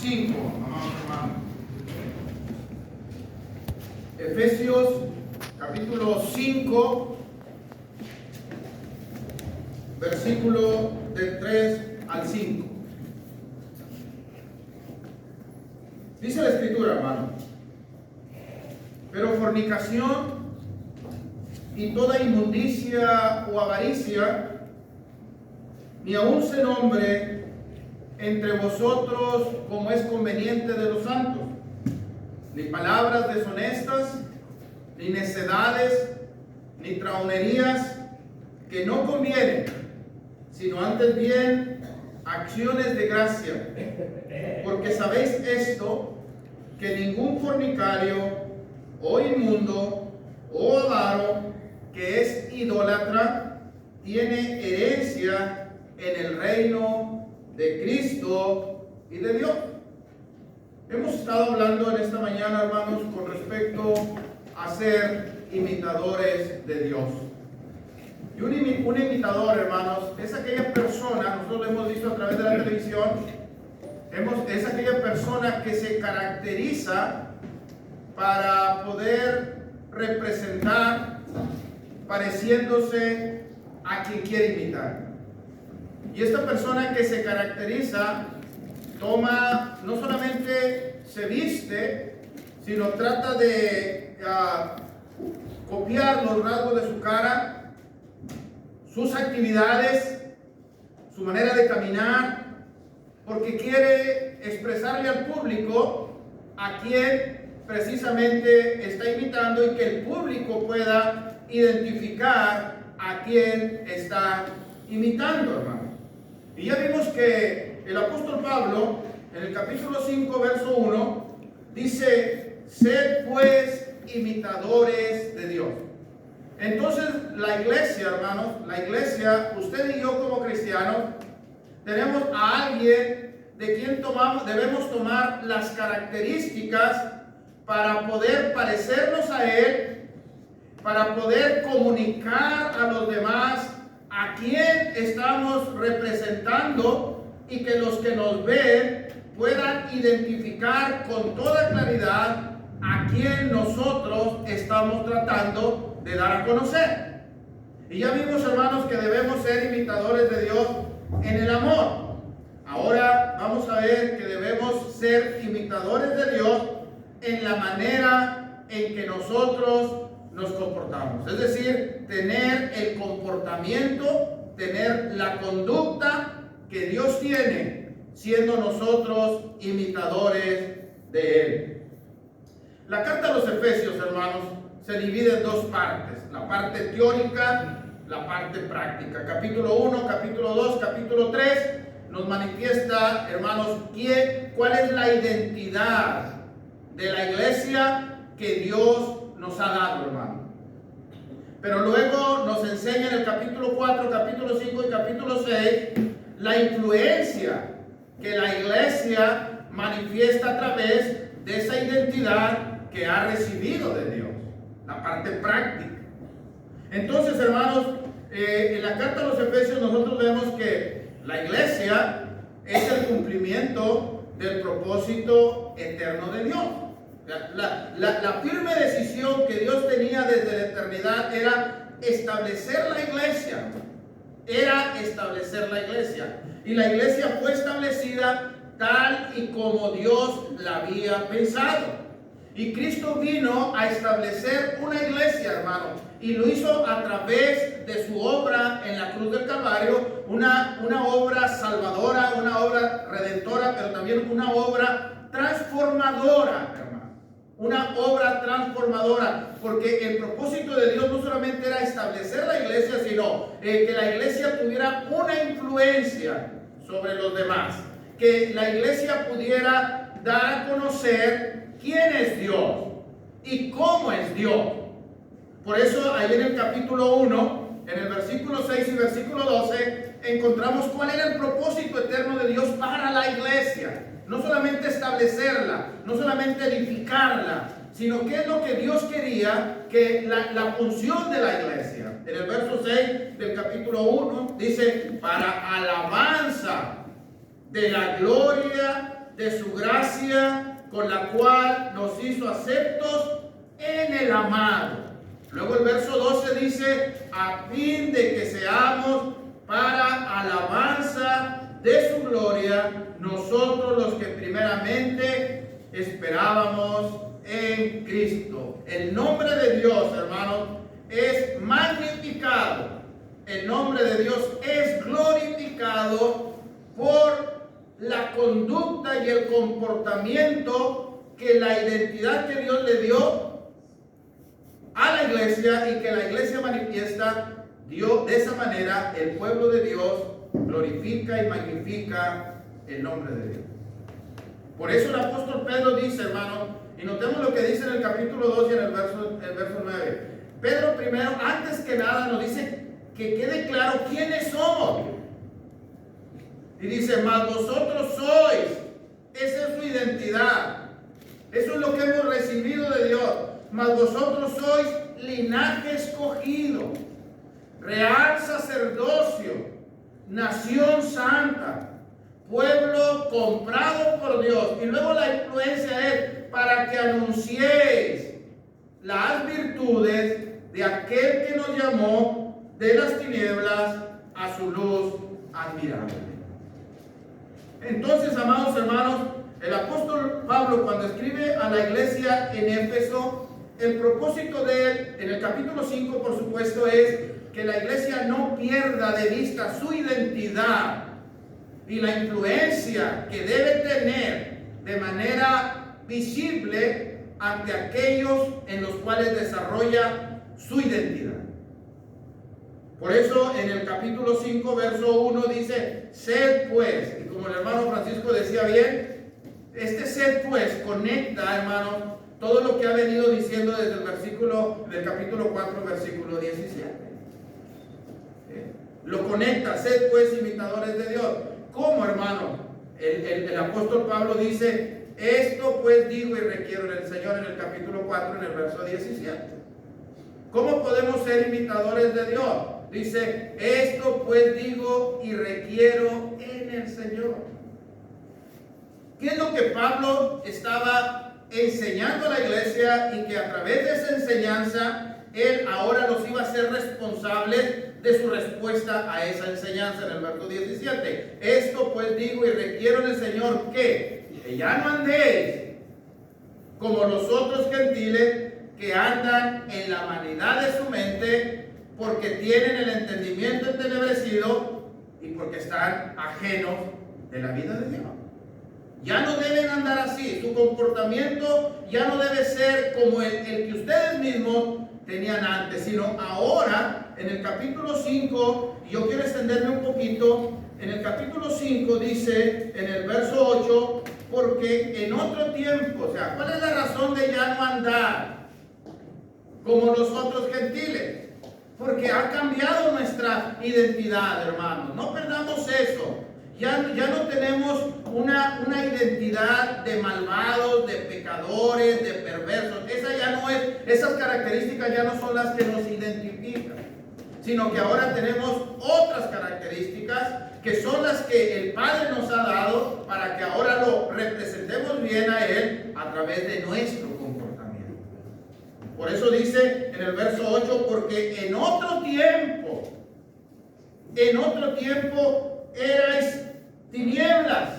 5, amados hermanos. Efesios capítulo 5, versículo del 3 al 5. Dice la Escritura, hermano: pero fornicación y toda inmundicia o avaricia, ni aun se nombre entre vosotros como es conveniente de los santos, ni palabras deshonestas, ni necedades, ni traunerías, que no convienen, sino antes bien acciones de gracia. Porque sabéis esto, que ningún fornicario, o inmundo, o avaro, que es idólatra, tiene herencia en el reino de Cristo y de Dios. Hemos estado hablando en esta mañana, hermanos, con respecto a ser imitadores de Dios. Y un imitador, hermanos, es aquella persona, nosotros lo hemos visto a través de la televisión, es aquella persona que se caracteriza para poder representar pareciéndose a quien quiere imitar. Y esta persona que se caracteriza toma, no solamente se viste, sino trata de copiar los rasgos de su cara, sus actividades, su manera de caminar, porque quiere expresarle al público a quien precisamente está imitando y que el público pueda identificar a quien está imitando, hermano. Y ya vimos que el apóstol Pablo, en el capítulo 5, verso 1, dice: sed pues imitadores de Dios. Entonces la iglesia, hermanos, la iglesia, usted y yo como cristianos, tenemos a alguien de quien debemos tomar las características para poder parecernos a él, para poder comunicar a los demás a quién estamos representando y que los que nos ven puedan identificar con toda claridad a quién nosotros estamos tratando de dar a conocer. Y ya vimos, hermanos, que debemos ser imitadores de Dios en el amor. Ahora vamos a ver que debemos ser imitadores de Dios en la manera en que nosotros nos comportamos. Es decir, tener el comportamiento, tener la conducta que Dios tiene, siendo nosotros imitadores de Él. La carta a los Efesios, hermanos, se divide en dos partes: la parte teórica, la parte práctica. Capítulo 1, capítulo 2, capítulo 3 nos manifiesta, hermanos, cuál es la identidad de la iglesia que Dios nos ha dado, hermano. Pero luego nos enseña en el capítulo 4, capítulo 5 y capítulo 6 la influencia que la iglesia manifiesta a través de esa identidad que ha recibido de Dios, la parte práctica. Entonces, hermanos, en la carta a los Efesios nosotros vemos que la iglesia es el cumplimiento del propósito eterno de Dios. La firme decisión que Dios tenía desde la eternidad era establecer la iglesia. Y la iglesia fue establecida tal y como Dios la había pensado. Y Cristo vino a establecer una iglesia, hermano, y lo hizo a través de su obra en la cruz del Calvario, una obra salvadora, una obra redentora, pero también una obra transformadora, hermano. Una obra transformadora, porque el propósito de Dios no solamente era establecer la iglesia, sino que la iglesia tuviera una influencia sobre los demás, que la iglesia pudiera dar a conocer quién es Dios y cómo es Dios. Por eso ahí en el capítulo 1, en el versículo 6 y versículo 12, encontramos cuál era el propósito eterno de Dios para la iglesia. No solamente establecerla, no solamente edificarla, sino qué es lo que Dios quería, que la función de la iglesia. En el verso 6 del capítulo 1 dice: para alabanza de la gloria de su gracia, con la cual nos hizo aceptos en el amado. Luego el verso 12 dice, a fin de que seamos para alabanza de su gloria, nosotros los que primeramente esperábamos en Cristo. El nombre de Dios, hermanos, es magnificado. El nombre de Dios es glorificado por la conducta y el comportamiento que la identidad que Dios le dio a la iglesia y que la iglesia manifiesta. Dios, de esa manera, el pueblo de Dios glorifica y magnifica el nombre de Dios. Por eso el apóstol Pedro dice, hermano, y notemos lo que dice en el capítulo 2 y en el verso 9. Pedro primero, antes que nada, nos dice que quede claro quiénes somos. Y dice, mas vosotros sois. Esa es su identidad. Eso es lo que hemos recibido de Dios. Mas vosotros sois linaje escogido, real sacerdocio, nación santa, pueblo comprado por Dios. Y luego la influencia es para que anunciéis las virtudes de aquel que nos llamó de las tinieblas a su luz admirable. Entonces, amados hermanos, el apóstol Pablo, cuando escribe a la iglesia en Éfeso, el propósito de él, en el capítulo 5, por supuesto, es que la iglesia no pierda de vista su identidad y la influencia que debe tener de manera visible ante aquellos en los cuales desarrolla su identidad. Por eso en el capítulo 5, verso 1 dice, sed pues, y como el hermano Francisco decía bien, este sed pues conecta, hermano, todo lo que ha venido diciendo desde el versículo del capítulo 4, versículo 17. Lo conecta, sed pues imitadores de Dios. ¿Cómo, hermano? El apóstol Pablo dice, esto pues digo y requiero en el Señor en el capítulo 4, en el verso 17. ¿Cómo podemos ser imitadores de Dios? Dice, esto pues digo y requiero en el Señor. ¿Qué es lo que Pablo estaba enseñando a la iglesia y que a través de esa enseñanza él ahora los iba a hacer responsables de su respuesta a esa enseñanza? En el verso 17, esto pues digo y requiero en el Señor que ya no andéis como los otros gentiles que andan en la vanidad de su mente, porque tienen el entendimiento entenebrecido y porque están ajenos de la vida de Dios. Ya no deben andar así. Su comportamiento ya no debe ser como el que ustedes mismos tenían antes, sino ahora en el capítulo 5, y yo quiero extenderme un poquito, en el capítulo 5 dice en el verso 8, porque en otro tiempo, o sea, ¿cuál es la razón de ya no andar como los otros gentiles? Porque ha cambiado nuestra identidad, hermanos. No perdamos eso. Ya no tenemos una identidad de malvados, de pecadores, de perversos. Esas características ya no son las que nos identifican, sino que ahora tenemos otras características que son las que el Padre nos ha dado para que ahora lo representemos bien a Él a través de nuestro comportamiento. Por eso dice en el verso 8, porque en otro tiempo erais tinieblas,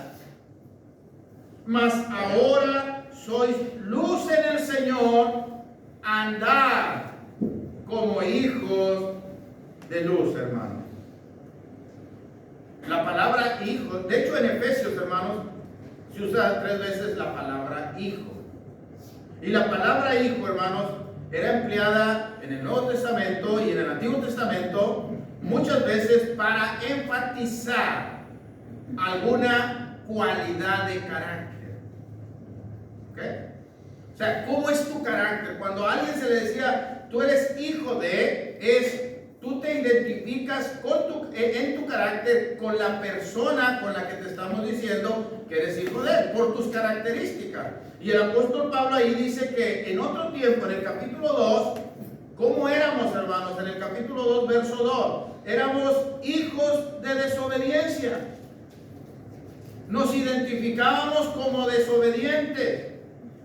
mas ahora sois luz en el Señor, andad como hijos de luz, hermanos. La palabra hijo, de hecho en Efesios, hermanos, se usa 3 veces la palabra hijo. Y la palabra hijo, hermanos, era empleada en el Nuevo Testamento y en el Antiguo Testamento muchas veces para enfatizar alguna cualidad de carácter. ¿Ok? O sea, ¿cómo es tu carácter? Cuando a alguien se le decía, tú eres hijo de, tú te identificas en tu carácter con la persona con la que te estamos diciendo que eres hijo de él, por tus características. Y el apóstol Pablo ahí dice que en otro tiempo, en el capítulo 2, ¿cómo éramos, hermanos? En el capítulo 2, verso 2, éramos hijos de desobediencia. nos identificábamos como desobedientes.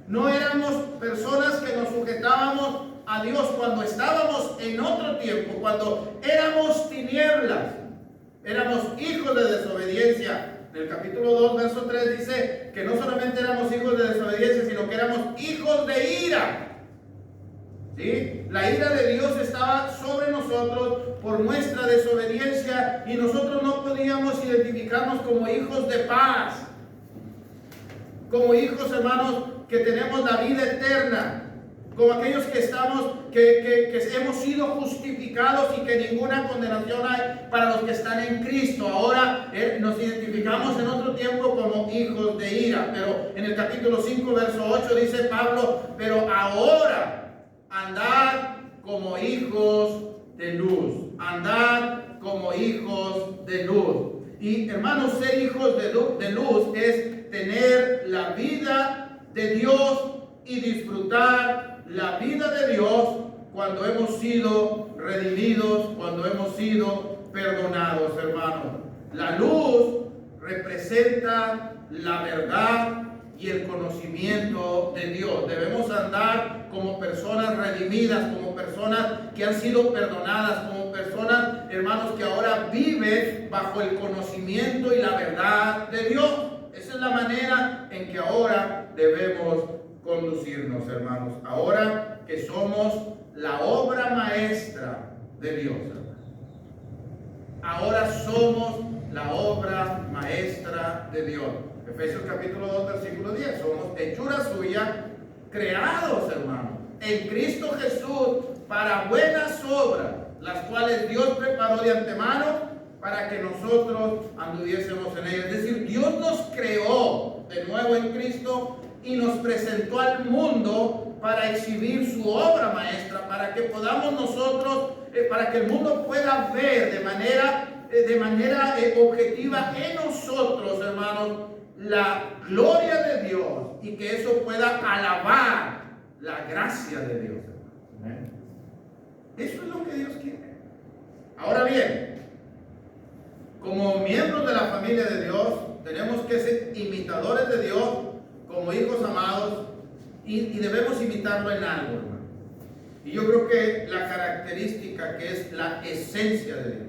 No éramos personas que nos sujetábamos a Dios cuando estábamos en otro tiempo, cuando éramos tinieblas. Éramos hijos de desobediencia. En el capítulo 2, verso 3 dice que no solamente éramos hijos de desobediencia, sino que éramos hijos de ira. ¿Sí? La ira de Dios estaba sobre nosotros por nuestra desobediencia y nosotros no podíamos identificarnos como hijos de paz, como hijos, hermanos, que tenemos la vida eterna, como aquellos que hemos sido justificados y que ninguna condenación hay para los que están en Cristo. Ahora nos identificamos en otro tiempo como hijos de ira, pero en el capítulo 5, verso 8 dice Pablo, pero ahora andad como hijos de luz. Andad como hijos de luz. Y hermanos, ser hijos de luz es tener la vida de Dios y disfrutar la vida de Dios cuando hemos sido redimidos, cuando hemos sido perdonados, hermanos. La luz representa la verdad y el conocimiento de Dios. Debemos andar como personas redimidas, como personas que han sido perdonadas, como personas, hermanos, que ahora viven bajo el conocimiento y la verdad de Dios. Esa es la manera en que ahora debemos conducirnos, hermanos. Ahora que somos la obra maestra de Dios, hermanos. Ahora somos la obra maestra de Dios. Efesios capítulo 2, versículo 10. Somos hechura suya, creados, hermanos, en Cristo Jesús para buenas obras, las cuales Dios preparó de antemano para que nosotros anduviésemos en ellas. Es decir, Dios nos creó de nuevo en Cristo y nos presentó al mundo para exhibir su obra maestra, para que podamos nosotros, para que el mundo pueda ver de manera objetiva en nosotros, hermanos, la gloria de Dios y que eso pueda alabar la gracia de Dios. ¿Eh? Eso es lo que Dios quiere. Ahora bien, como miembros de la familia de Dios, tenemos que ser imitadores de Dios como hijos amados y debemos imitarlo en algo, hermano. Y yo creo que la característica que es la esencia de Dios.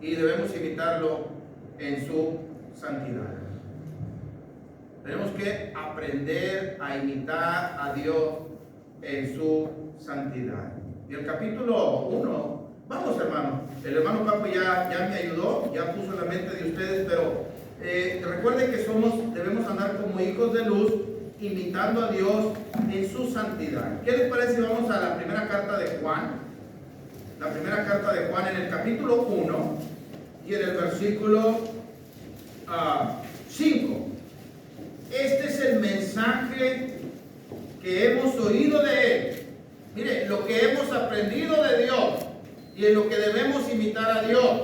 Y debemos imitarlo en su santidad. Tenemos que aprender a imitar a Dios en su santidad. Y el capítulo 1, vamos, hermano. El hermano Paco ya me ayudó, ya puso en la mente de ustedes, pero recuerden que debemos andar como hijos de luz, imitando a Dios en su santidad. ¿Qué les parece si vamos a la primera carta de Juan? La primera carta de Juan en el capítulo 1 y en el versículo 5. Este es el mensaje que hemos oído de Él. Mire, lo que hemos aprendido de Dios y en lo que debemos imitar a Dios.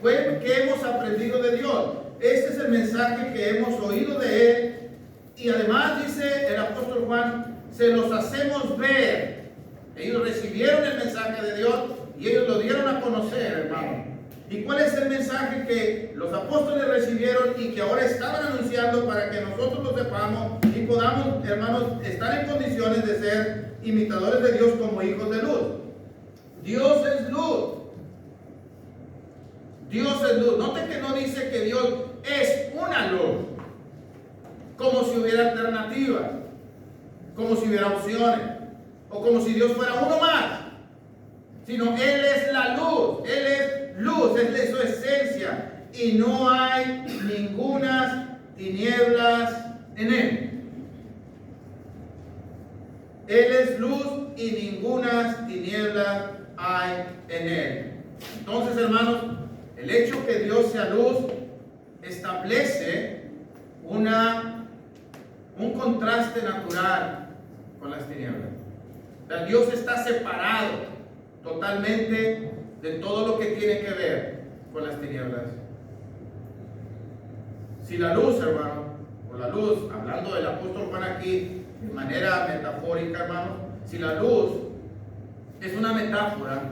¿Qué hemos aprendido de Dios? Este es el mensaje que hemos oído de Él. Y además dice el apóstol Juan, se los hacemos ver. Ellos recibieron el mensaje de Dios y ellos lo dieron a conocer, hermano. ¿Y cuál es el mensaje que los apóstoles recibieron y que ahora estaban anunciando para que nosotros lo sepamos y podamos, hermanos, estar en condiciones de ser imitadores de Dios como hijos de luz? Dios es luz. Dios es luz. Note que no dice que Dios es una luz, como si hubiera alternativas, como si hubiera opciones, o como si Dios fuera uno más, sino Él es la luz, Él es luz, es de su esencia, y no hay ningunas tinieblas en Él. Él es luz y ningunas tinieblas hay en Él. Entonces, hermanos, el hecho que Dios sea luz establece un contraste natural con las tinieblas. O sea, Dios está separado totalmente de todo lo que tiene que ver con las tinieblas. Si la luz, hermano, o la luz, hablando del apóstol Juan aquí de manera metafórica, hermano, si la luz es una metáfora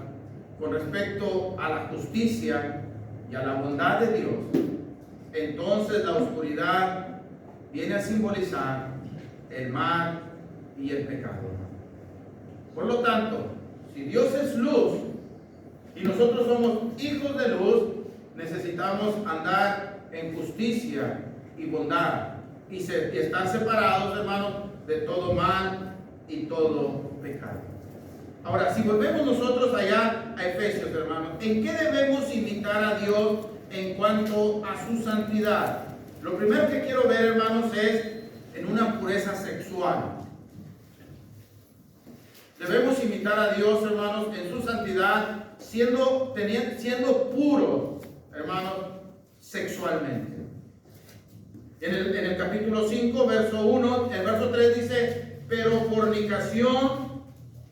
con respecto a la justicia y a la bondad de Dios, entonces la oscuridad viene a simbolizar el mal y el pecado. Por lo tanto, si Dios es luz y nosotros somos hijos de luz, necesitamos andar en justicia y bondad y estar separados, hermanos, de todo mal y todo pecado. Ahora, si volvemos nosotros allá a Efesios, hermanos, ¿en qué debemos imitar a Dios en cuanto a su santidad? Lo primero que quiero ver, hermanos, es en una pureza sexual. Debemos imitar a Dios, hermanos, en su santidad, siendo puros, hermanos, sexualmente. En el capítulo 5, verso 1, el verso 3 dice: pero fornicación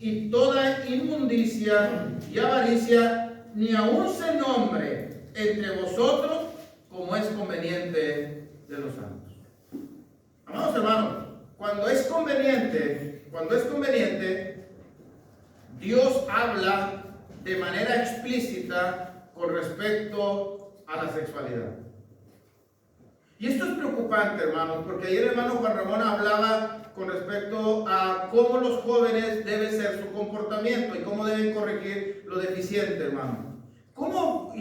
y toda inmundicia y avaricia ni aun se nombre entre vosotros como es conveniente de los santos. Amados hermanos, cuando es conveniente, Dios habla de manera explícita con respecto a la sexualidad. Y esto es preocupante, hermanos, porque ayer el hermano Juan Ramón hablaba con respecto a cómo los jóvenes debe ser su comportamiento y cómo deben corregir lo deficiente, hermano.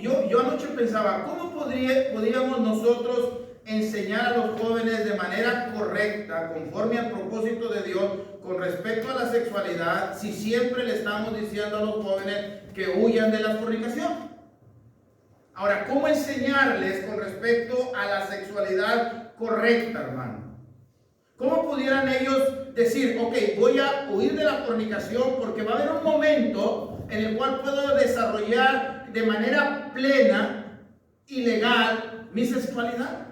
Yo anoche pensaba, ¿cómo podríamos nosotros enseñar a los jóvenes de manera correcta, conforme al propósito de Dios, con respecto a la sexualidad, si siempre le estamos diciendo a los jóvenes que huyan de la fornicación? Ahora, ¿cómo enseñarles con respecto a la sexualidad correcta, hermano? ¿Cómo pudieran ellos decir, ok, voy a huir de la fornicación porque va a haber un momento en el cual puedo desarrollar de manera plena y legal mi sexualidad?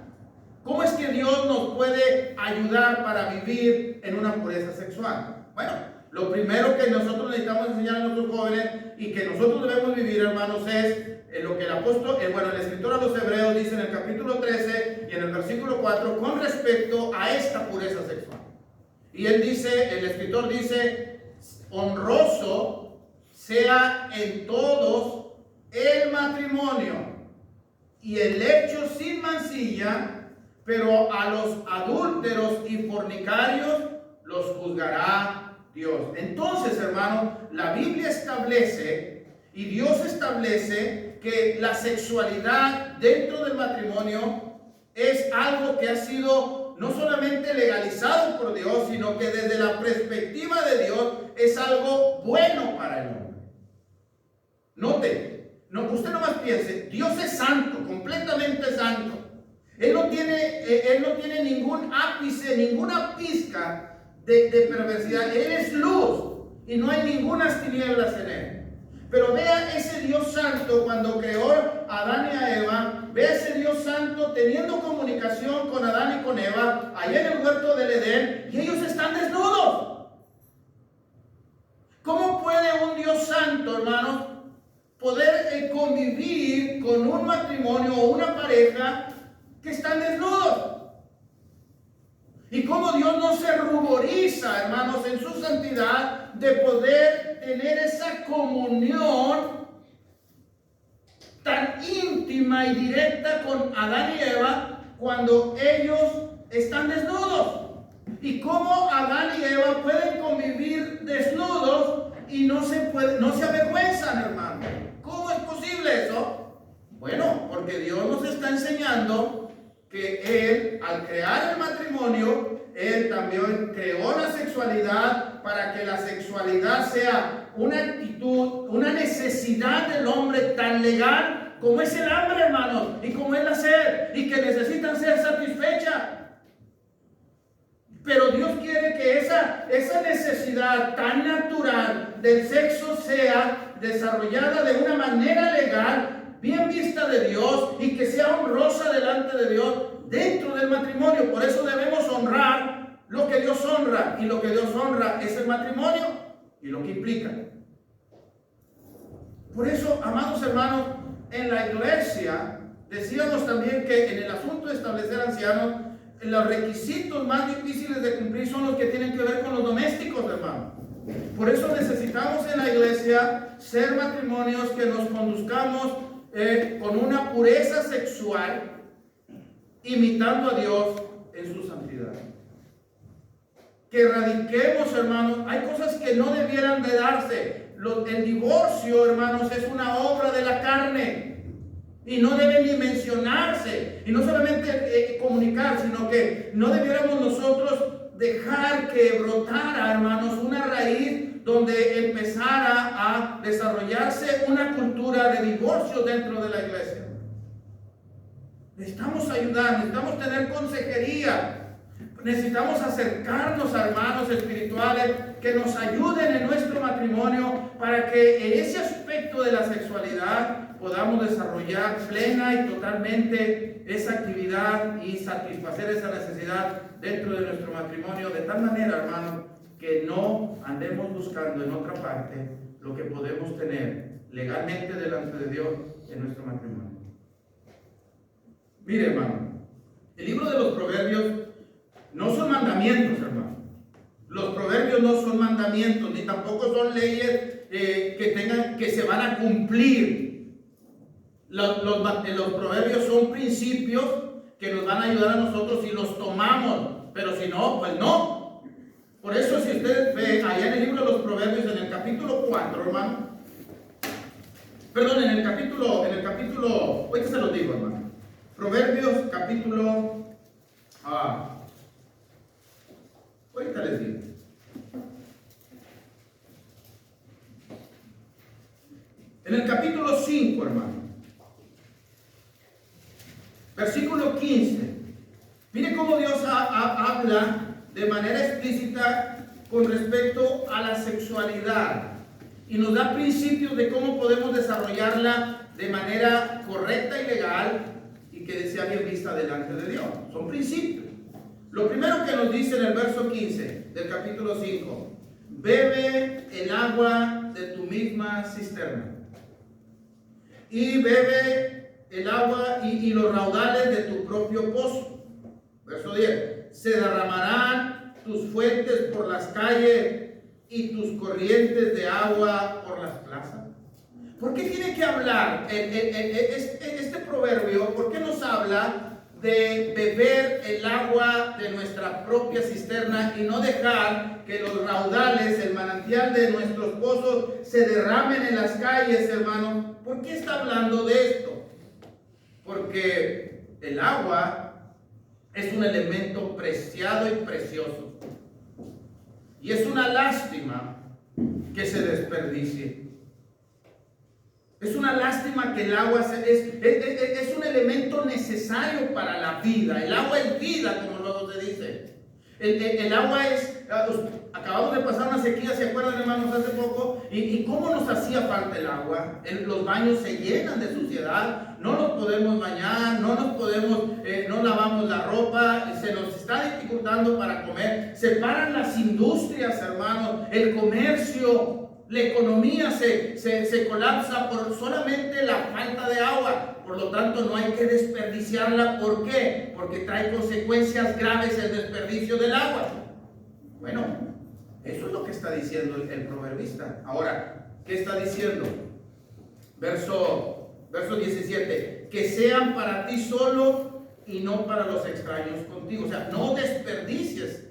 ¿Cómo es que Dios nos puede ayudar para vivir en una pureza sexual? Bueno, lo primero que nosotros necesitamos enseñar a nuestros jóvenes y que nosotros debemos vivir, hermanos, es lo que el escritor a los Hebreos dice en el capítulo 13 y en el versículo 4 con respecto a esta pureza sexual. Y el escritor dice: honroso sea en todos el matrimonio y el lecho sin mancilla, pero a los adúlteros y fornicarios los juzgará Dios. Entonces, hermano, la Biblia establece y Dios establece que la sexualidad dentro del matrimonio es algo que ha sido no solamente legalizado por Dios, sino que desde la perspectiva de Dios es algo bueno para el hombre. Note, usted nomás piense, Dios es santo, completamente santo. Él no tiene ningún ápice, ninguna pizca de perversidad. Él es luz y no hay ninguna tinieblas en él. Pero vea ese Dios santo cuando creó a Adán y a Eva. Vea ese Dios santo teniendo comunicación con Adán y con Eva allá en el huerto del Edén, y ellos están desnudos. ¿Cómo puede un Dios santo, hermanos, poder convivir con un matrimonio o una pareja que están desnudos? Y cómo Dios no se ruboriza, hermanos, en su santidad de poder tener esa comunión tan íntima y directa con Adán y Eva cuando ellos están desnudos. Y cómo Adán y Eva pueden convivir desnudos y no se avergüenzan, hermano. ¿Cómo es posible eso? Bueno, porque Dios nos está enseñando que Él, al crear el matrimonio, Él también creó la sexualidad para que la sexualidad sea una actitud, una necesidad del hombre tan legal como es el hambre, hermanos, y como es la sed, y que necesitan ser satisfechas. Pero Dios quiere que esa necesidad tan natural del sexo sea desarrollada de una manera legal, bien vista de Dios, y que sea honrosa delante de Dios dentro del matrimonio. Por eso debemos honrar lo que Dios honra, y lo que Dios honra es el matrimonio y lo que implica. Por eso, amados hermanos, en la iglesia decíamos también que en el asunto de establecer ancianos, los requisitos más difíciles de cumplir son los que tienen que ver con los domésticos, hermanos. Por eso necesitamos en la iglesia ser matrimonios que nos conduzcamos con una pureza sexual, imitando a Dios en su santidad. Que erradiquemos, hermanos, hay cosas que no debieran de darse. El divorcio, hermanos, es una obra de la carne y no debe ni mencionarse, y no solamente comunicar, sino que no debiéramos nosotros dejar que brotara, hermanos, una raíz donde empezara a desarrollarse una cultura de divorcio dentro de la iglesia. Necesitamos ayudar, necesitamos tener consejería. Necesitamos acercarnos a hermanos espirituales que nos ayuden en nuestro matrimonio para que en ese aspecto de la sexualidad podamos desarrollar plena y totalmente esa actividad y satisfacer esa necesidad dentro de nuestro matrimonio, de tal manera, hermanos, que no andemos buscando en otra parte lo que podemos tener legalmente delante de Dios en nuestro matrimonio. Mire, hermano, el libro de los Proverbios no son mandamientos, hermano. Los proverbios no son mandamientos, ni tampoco son leyes que se van a cumplir. Los proverbios son principios que nos van a ayudar a nosotros si los tomamos, pero si no, pues no. Por eso, si usted ve allá en el libro de los Proverbios, en el capítulo 4, hermano, perdón, en el capítulo, ahorita se los digo, hermano. Proverbios, capítulo, ahorita les digo. En el capítulo 5, hermano, versículo 15. Mire cómo Dios habla de manera explícita con respecto a la sexualidad y nos da principios de cómo podemos desarrollarla de manera correcta y legal y que sea bien vista delante de Dios. Son principios. Lo primero que nos dice en el verso 15 del capítulo 5: bebe el agua de tu misma cisterna y bebe el agua y los raudales de tu propio pozo. Verso 10: se derramarán tus fuentes por las calles y tus corrientes de agua por las plazas. ¿Por qué tiene que hablar este proverbio? ¿Por qué nos habla de beber el agua de nuestra propia cisterna y no dejar que los raudales, el manantial de nuestros pozos se derramen en las calles, hermano? ¿Por qué está hablando de esto? Porque el agua es un elemento preciado y precioso. Y es una lástima que se desperdicie. Es una lástima que el agua es un elemento necesario para la vida. El agua es vida, como luego se dice. El agua es... Acabamos de pasar una sequía, ¿se acuerdan, hermanos, hace poco? ¿Y cómo nos hacía falta el agua? Los baños se llenan de suciedad, no nos podemos bañar, no lavamos la ropa, se nos está dificultando para comer. Se paran las industrias, hermanos, el comercio. La economía se colapsa por solamente la falta de agua. Por lo tanto, no hay que desperdiciarla. ¿Por qué? Porque trae consecuencias graves el desperdicio del agua. Bueno, eso es lo que está diciendo el proverbista. Ahora, ¿qué está diciendo? Verso 17. Que sean para ti solo y no para los extraños contigo. O sea, no desperdicies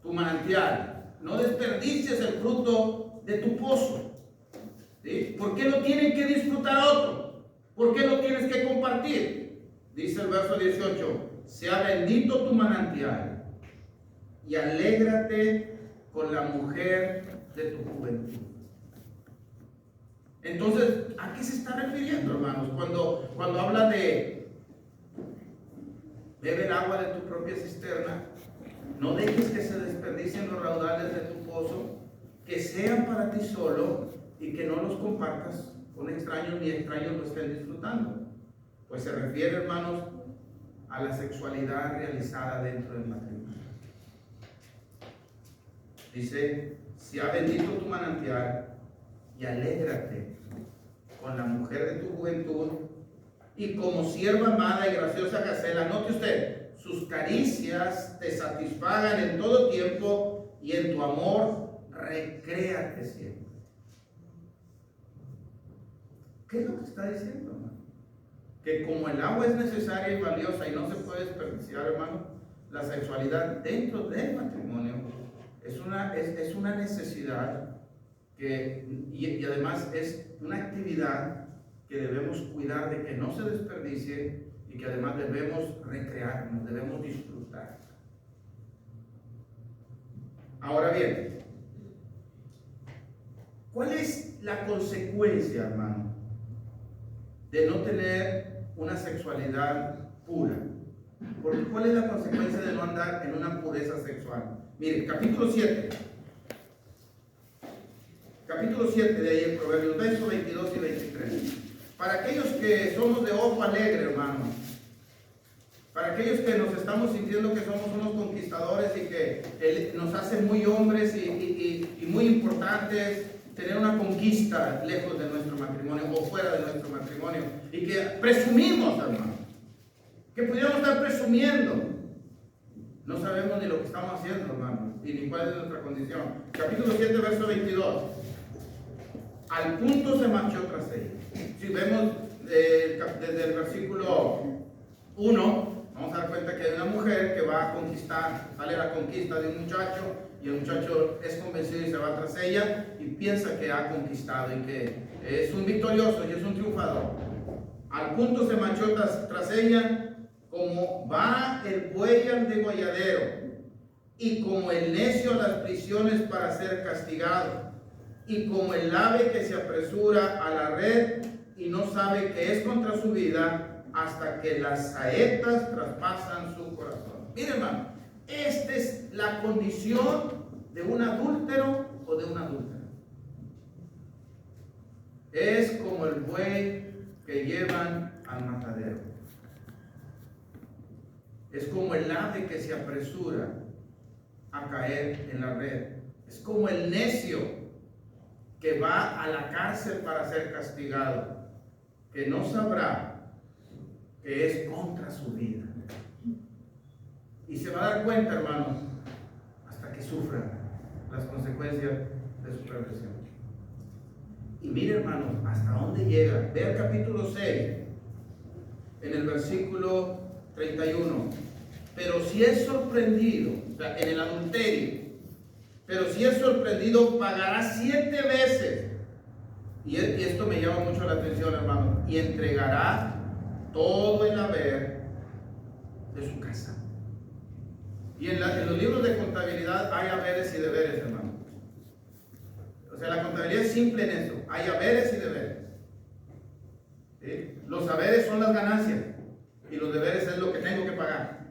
tu manantial. No desperdicies el fruto de tu pozo. ¿Sí? ¿Por qué lo tienen que disfrutar otro? ¿Por qué lo tienes que compartir? Dice el verso 18: sea bendito tu manantial y alégrate con la mujer de tu juventud. Entonces, ¿a qué se está refiriendo, hermanos? Cuando habla de bebe el agua de tu propia cisterna, no dejes que se desperdicien los raudales de tu pozo, que sean para ti solo y que no los compartas con extraños ni extraños lo estén disfrutando. Pues se refiere, hermanos, a la sexualidad realizada dentro del matrimonio. Dice: sea bendito tu manantial y alégrate con la mujer de tu juventud y como sierva amada y graciosa Gacela. Note usted: sus caricias te satisfagan en todo tiempo y en tu amor recréate siempre. ¿Qué es lo que está diciendo, hermano? que como el agua es necesaria y valiosa y no se puede desperdiciar, hermano, la sexualidad dentro del matrimonio es una necesidad y además es una actividad que debemos cuidar de que no se desperdicie y que además debemos recrearnos, debemos disfrutar. Ahora bien, ¿cuál es la consecuencia, hermano, de no tener una sexualidad pura? Porque ¿cuál es la consecuencia de no andar en una pureza sexual? Mire, capítulo 7. Capítulo 7 de ahí en Proverbios, versos 22 y 23. Para aquellos que somos de ojo alegre, hermano, para aquellos que nos estamos sintiendo que somos unos conquistadores y que nos hace muy hombres y muy importantes tener una conquista lejos de nuestro matrimonio o fuera de nuestro matrimonio, y que presumimos, hermano, que pudiéramos estar presumiendo, no sabemos ni lo que estamos haciendo, hermano, y ni cuál es nuestra condición. Capítulo 7, verso 22. Al punto se marchó tras ella. Si vemos desde el versículo 1, vamos a dar cuenta que hay una mujer que va a conquistar, sale a la conquista de un muchacho, y el muchacho es convencido y se va tras ella y piensa que ha conquistado y que es un victorioso y es un triunfador. Al punto se marchó tras ella, como va el buey al degolladero y como el necio a las prisiones para ser castigado, y como el ave que se apresura a la red y no sabe que es contra su vida hasta que las saetas traspasan su corazón. Miren, hermano, esta es la condición de un adúltero o de una adúltera. Es como el buey que llevan al matadero. Es como el ave que se apresura a caer en la red. Es como el necio que va a la cárcel para ser castigado, que no sabrá que es contra su vida. Y se va a dar cuenta, hermanos, hasta que sufra las consecuencias de su perversión. Y mire, hermanos, hasta dónde llega. Ve el capítulo 6, en el versículo 31. Pero si es sorprendido, o sea, en el adulterio, pero si es sorprendido, pagará 7 veces. Y esto me llama mucho la atención, hermano. Y entregará todo el haber de su casa. Y en los libros de contabilidad hay haberes y deberes, hermano. O sea, la contabilidad es simple en eso. Hay haberes y deberes. ¿Sí? Los haberes son las ganancias y los deberes es lo que tengo que pagar.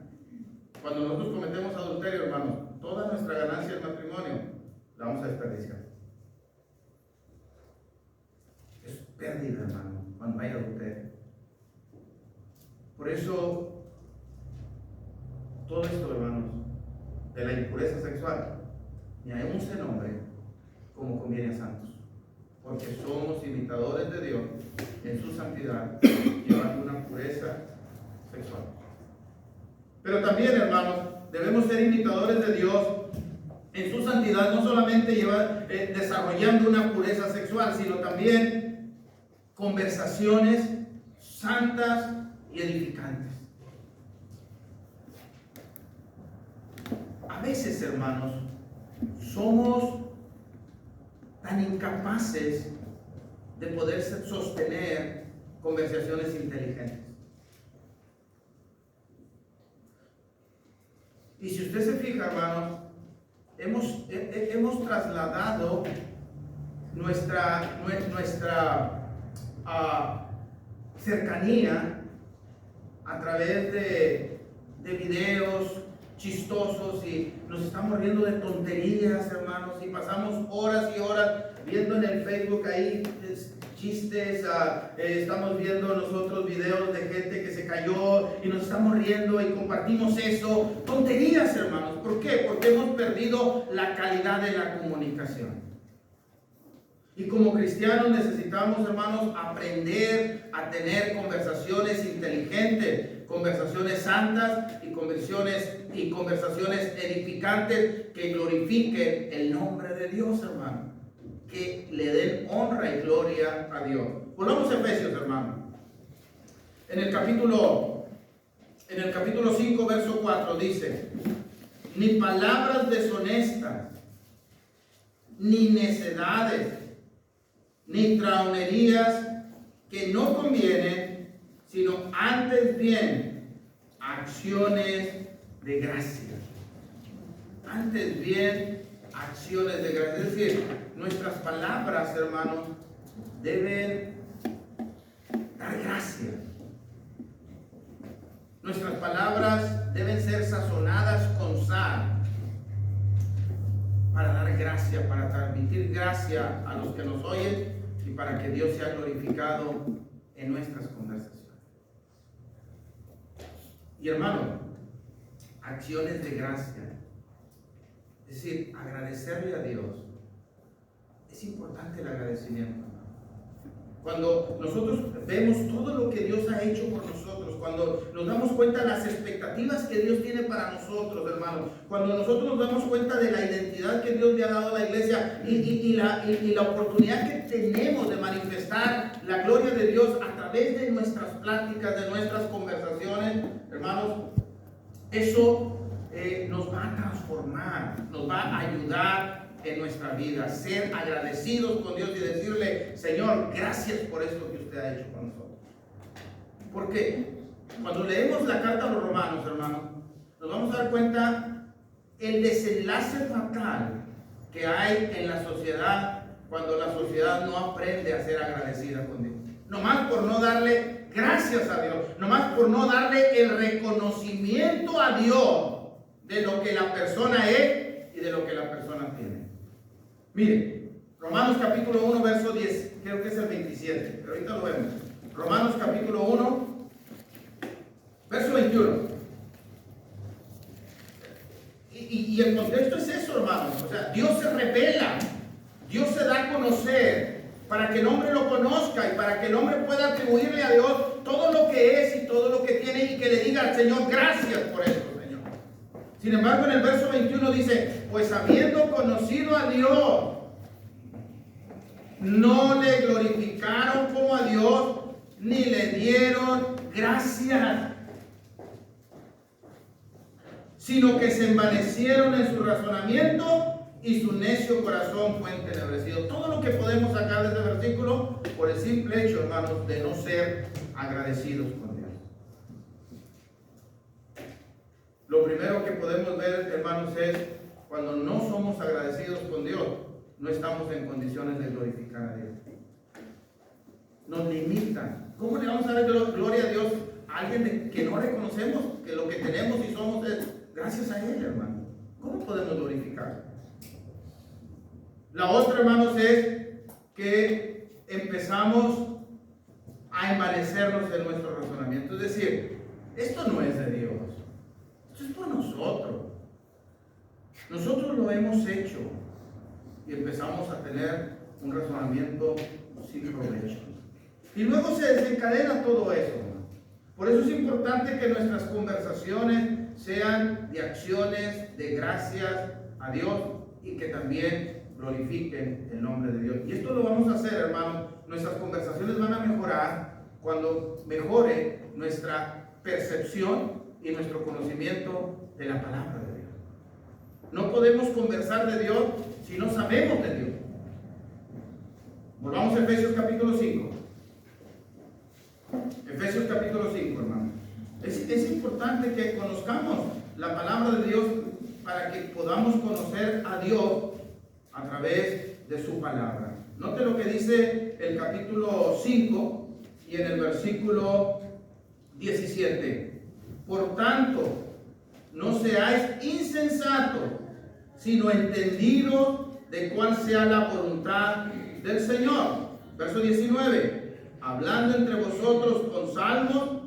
Cuando nosotros cometemos adulterio, hermano, toda nuestra ganancia del matrimonio la vamos a desperdiciar. Es pérdida, hermano, cuando hay adulterio. Por eso, todo esto, hermanos, de la impureza sexual, ni aún se nombre como conviene a santos, porque somos imitadores de Dios en su santidad, llevando una pureza sexual. Pero también, hermanos, debemos ser imitadores de Dios en su santidad, no solamente desarrollando una pureza sexual, sino también conversaciones santas y edificantes. A veces, hermanos, somos tan incapaces de poder sostener conversaciones inteligentes. Y si usted se fija, hermanos, hemos trasladado nuestra cercanía a través de videos chistosos, y nos estamos riendo de tonterías, hermanos, y pasamos horas y horas viendo en el Facebook ahí chistes, estamos viendo nosotros videos de gente que se cayó y nos estamos riendo y compartimos eso. Tonterías, hermanos. ¿Por qué? Porque hemos perdido la calidad de la comunicación. Y como cristianos necesitamos, hermanos, aprender a tener conversaciones inteligentes, conversaciones santas y conversaciones edificantes que glorifiquen el nombre de Dios, hermano. Que le den honra y gloria a Dios. Volvamos a Efesios, hermano. En el capítulo 5, verso 4 dice: ni palabras deshonestas, ni necedades, ni traunerías que no convienen, sino antes bien acciones de gracia. Antes bien acciones de gracia. Es decir, nuestras palabras, hermanos, deben dar gracia. Nuestras palabras deben ser sazonadas con sal para dar gracia, para transmitir gracia a los que nos oyen y para que Dios sea glorificado en nuestras conversaciones. Y hermano, acciones de gracia, es decir, agradecerle a Dios. Es importante el agradecimiento. Cuando nosotros vemos todo lo que Dios ha hecho por nosotros, cuando nos damos cuenta de las expectativas que Dios tiene para nosotros, hermanos, cuando nosotros nos damos cuenta de la identidad que Dios le ha dado a la iglesia y la oportunidad que tenemos de manifestar la gloria de Dios a través de nuestras pláticas, de nuestras conversaciones, hermanos, eso nos va a transformar, nos va a ayudar en nuestra vida, ser agradecidos con Dios y decirle: Señor, gracias por esto que usted ha hecho con nosotros. Porque cuando leemos la carta a los romanos, hermanos, nos vamos a dar cuenta el desenlace fatal que hay en la sociedad cuando la sociedad no aprende a ser agradecida con Dios. Nomás por no darle gracias a Dios, nomás por no darle el reconocimiento a Dios de lo que la persona es y de lo que la persona tiene. Miren, Romanos capítulo 1, verso 10, creo que es el 27, pero ahorita lo vemos. Romanos capítulo 1, verso 21. Y el contexto es eso, hermanos. O sea, Dios se revela, Dios se da a conocer para que el hombre lo conozca y para que el hombre pueda atribuirle a Dios todo lo que es y todo lo que tiene y que le diga al Señor: gracias por esto, Señor. Sin embargo, en el verso 21 dice: pues habiendo conocido a Dios, no le glorificaron como a Dios, ni le dieron gracias, sino que se envanecieron en su razonamiento y su necio corazón fue entenebrecido. Todo lo que podemos sacar de este versículo por el simple hecho, hermanos, de no ser agradecidos con Dios. Lo primero que podemos ver, hermanos, es cuando no somos agradecidos con Dios, no estamos en condiciones de glorificar a Dios. Nos limitan. ¿Cómo le vamos a dar gloria a Dios a alguien que no reconocemos que lo que tenemos y somos es gracias a Él, hermano? ¿Cómo podemos glorificar? La otra, hermanos, es que empezamos a envanecernos en nuestro razonamiento. Es decir, esto no es de Dios, esto es por nosotros. Nosotros lo hemos hecho y empezamos a tener un razonamiento sin provecho. Y luego se desencadena todo eso. Por eso es importante que nuestras conversaciones sean de acciones de gracias a Dios y que también glorifiquen el nombre de Dios. Y esto lo vamos a hacer, hermanos. Nuestras conversaciones van a mejorar cuando mejore nuestra percepción y nuestro conocimiento de la palabra de Dios. No podemos conversar de Dios si no sabemos de Dios. Volvamos a Efesios capítulo 5. Efesios capítulo 5, hermano. Es importante que conozcamos la palabra de Dios para que podamos conocer a Dios a través de su palabra. Note lo que dice el capítulo 5 y en el versículo 17. Por tanto, no seáis insensatos, sino entendidos de cuál sea la voluntad del Señor. Verso 19. Hablando entre vosotros con salmos,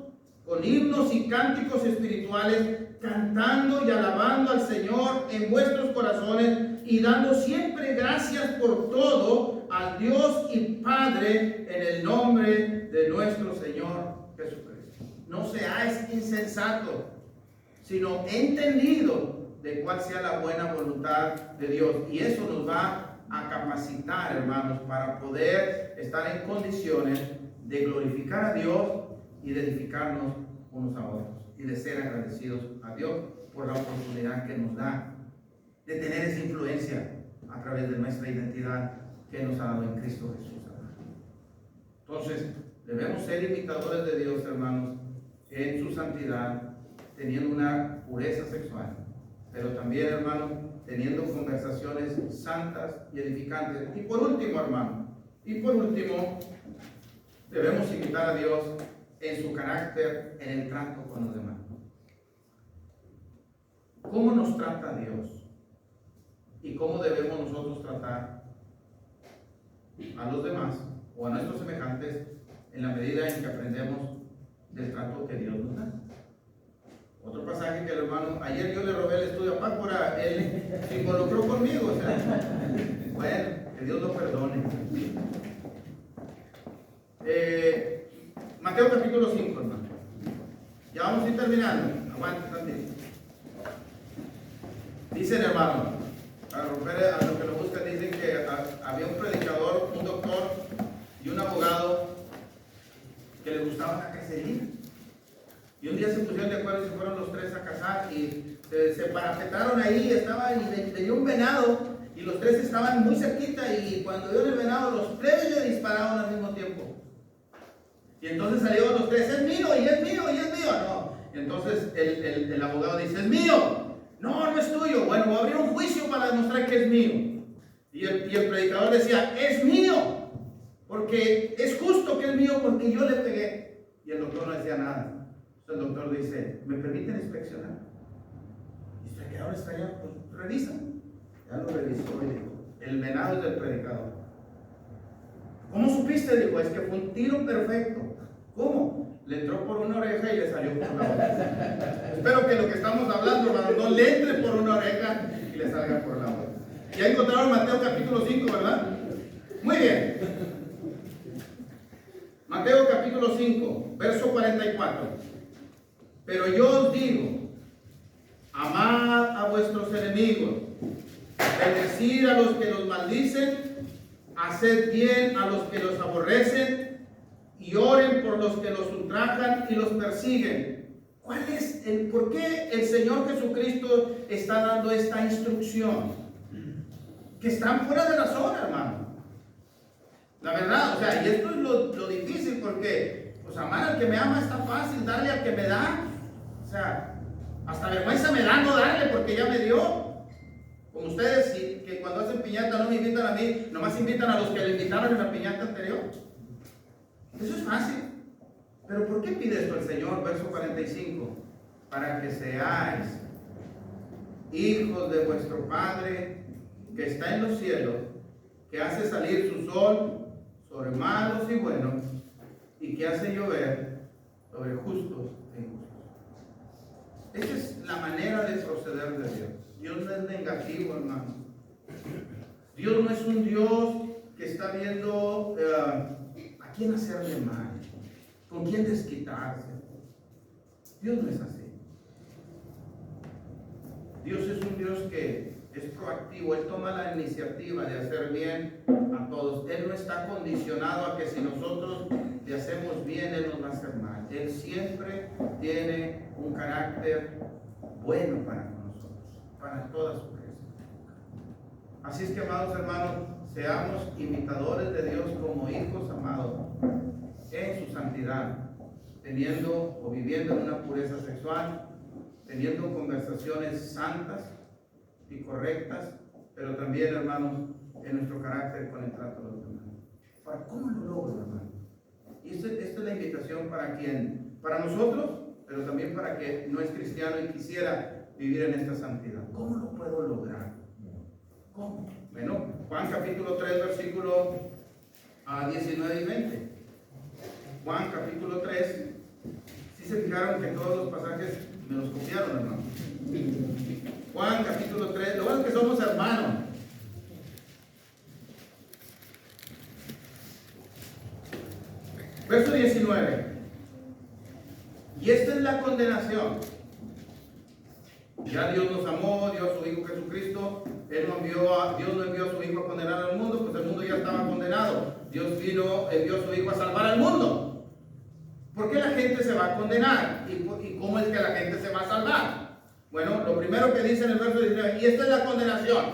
con himnos y cánticos espirituales, cantando y alabando al Señor en vuestros corazones y dando siempre gracias por todo al Dios y Padre en el nombre de nuestro Señor Jesucristo. No seáis insensatos, sino entendidos de cuál sea la buena voluntad de Dios. Y eso nos va a capacitar, hermanos, para poder estar en condiciones de glorificar a Dios y de edificarnos unos a otros y de ser agradecidos a Dios por la oportunidad que nos da de tener esa influencia a través de nuestra identidad que nos ha dado en Cristo Jesús. Entonces, debemos ser imitadores de Dios, hermanos, en su santidad, teniendo una pureza sexual, pero también, hermanos, teniendo conversaciones santas y edificantes. Y por último, hermano, debemos imitar a Dios en su carácter, en el trato con los demás. ¿Cómo nos trata Dios? ¿Y cómo debemos nosotros tratar a los demás o a nuestros semejantes en la medida en que aprendemos del trato que Dios nos da? Otro pasaje que el hermano, ayer yo le robé el estudio a Pácora, él se involucró conmigo, o sea, bueno, que Dios lo perdone. Mateo capítulo 5, hermano. Ya vamos a ir terminando, aguante tantito. Dicen, hermano, para romper a lo que lo buscan, dicen que había un predicador, un doctor y un abogado que les gustaba la cacería. Y un día se pusieron de acuerdo y se fueron los tres a cazar y se parapetaron ahí, y le dio un venado y los tres estaban muy cerquita y cuando dio el venado los tres le dispararon al mismo tiempo. Y entonces salieron los tres, es mío, y es mío, y es mío. No. Y entonces el abogado dice, es mío. No, no es tuyo. Bueno, voy a abrir un juicio para demostrar que es mío. Y el predicador decía, es mío, porque es justo que es mío porque yo le pegué. Y el doctor no decía nada. El doctor dice, ¿me permiten inspeccionar? Y se quedaron extrañados, pues revisan. Ya lo revisó y dijo, el venado es del predicador. ¿Cómo supiste? Dijo, es que fue un tiro perfecto. ¿Cómo? Le entró por una oreja y le salió por la otra. Espero que lo que estamos hablando, hermano, no le entre por una oreja y le salga por la otra. Ya encontraron Mateo capítulo 5, ¿verdad? Muy bien. Mateo capítulo 5, verso 44. Pero yo os digo, amad a vuestros enemigos, bendecid a los que los maldicen, haced bien a los que los aborrecen y oren por los que los ultrajan y los persiguen. ¿Por qué el Señor Jesucristo está dando esta instrucción? Que están fuera de la zona, hermano. La verdad, o sea, y esto es lo difícil porque, pues amar al que me ama está fácil, darle al que me da. O sea, hasta vergüenza me da no darle porque ya me dio. Como ustedes, que cuando hacen piñata no me invitan a mí, nomás invitan a los que le invitaron en la piñata anterior. Eso es fácil. Pero ¿por qué pide esto el Señor? Verso 45. Para que seáis hijos de vuestro Padre que está en los cielos, que hace salir su sol sobre malos y buenos, y que hace llover sobre justos e injustos. Esa es la manera de proceder de Dios. Dios no es negativo, hermano. Dios no es un Dios que está viendo a quién hacerle mal, con quién desquitarse. Dios no es así. Dios es un Dios que es proactivo. Él toma la iniciativa de hacer bien a todos. Él no está condicionado a que si nosotros le hacemos bien, Él nos va a hacer mal. Él siempre tiene un carácter bueno para nosotros, para toda su creación. Así es que, amados hermanos, seamos imitadores de Dios como hijos amados en su santidad, teniendo o viviendo en una pureza sexual, teniendo conversaciones santas y correctas, pero también, hermanos, en nuestro carácter con el trato de los demás. ¿Cómo lo logro, hermano? Y esta es la invitación para nosotros, pero también para que no es cristiano y quisiera vivir en esta santidad. ¿Cómo lo puedo lograr? ¿Cómo? Bueno, Juan capítulo 3, versículo 19 y 20. Juan capítulo 3. ¿Sí se fijaron que todos los pasajes me los copiaron, hermano? Juan capítulo 3. Lo bueno es que somos hermanos. Verso 19. Y esta es la condenación. Ya Dios nos amó, dio a su Hijo Jesucristo. Dios no envió a su Hijo a condenar al mundo, pues el mundo ya estaba condenado. Dios envió a su Hijo a salvar al mundo. ¿Por qué la gente se va a condenar? ¿Y cómo es que la gente se va a salvar? Bueno, lo primero que dice en el verso 19, y esta es la condenación.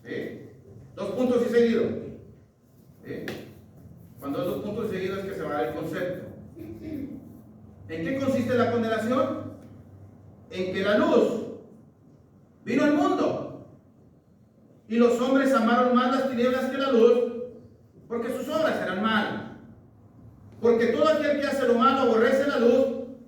¿Sí? 2 puntos y seguido. ¿Sí? Cuando es 2 puntos y seguido es que se va a dar el concepto. ¿En qué consiste la condenación? En que la luz vino al mundo y los hombres amaron más las tinieblas que la luz porque sus obras eran malas. Porque todo aquel que hace lo malo aborrece la luz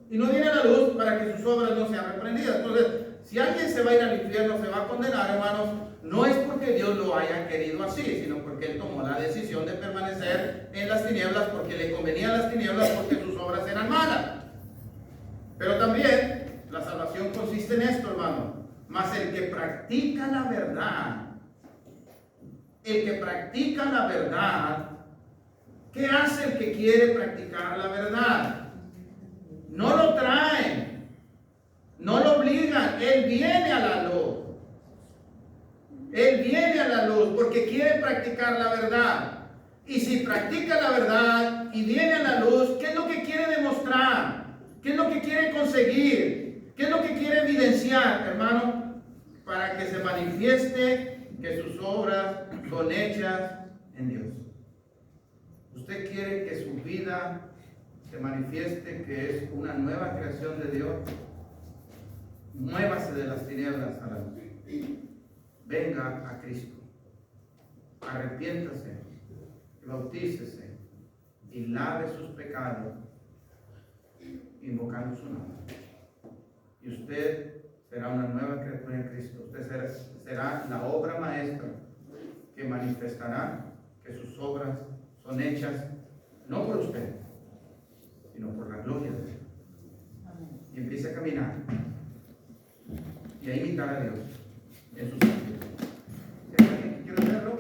y no viene a la luz para que sus obras no sean reprendidas. Entonces, si alguien se va a ir al infierno, se va a condenar, hermanos, no es porque Dios lo haya querido así, sino porque Él tomó la decisión de permanecer en las tinieblas porque le convenían las tinieblas porque sus obras eran malas. Pero también la salvación consiste en esto, hermano. Mas el que practica la verdad, ¿qué hace el que quiere practicar la verdad? No lo traen, no lo obligan, él viene a la luz. Él viene a la luz porque quiere practicar la verdad. Y si practica la verdad y viene a la luz, ¿qué es lo que quiere demostrar? ¿Qué es lo que quiere conseguir? ¿Qué es lo que quiere evidenciar, hermano? Para que se manifieste que sus obras son hechas en Dios. ¿Usted quiere que su vida se manifieste que es una nueva creación de Dios? Muévase de las tinieblas a la luz. Venga a Cristo. Arrepiéntase, bautícese y lave sus pecados invocando su nombre. Y usted será una nueva criatura en Cristo. Usted será la obra maestra que manifestará que sus obras son hechas no por usted, sino por la gloria de Dios. Y empiece a caminar y a imitar a Dios en sus sentidos. Si hay alguien que quiere hacerlo,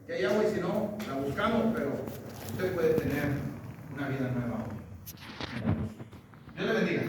que hay agua y si no, la buscamos, pero usted puede tener una vida nueva hoy. Dios le bendiga.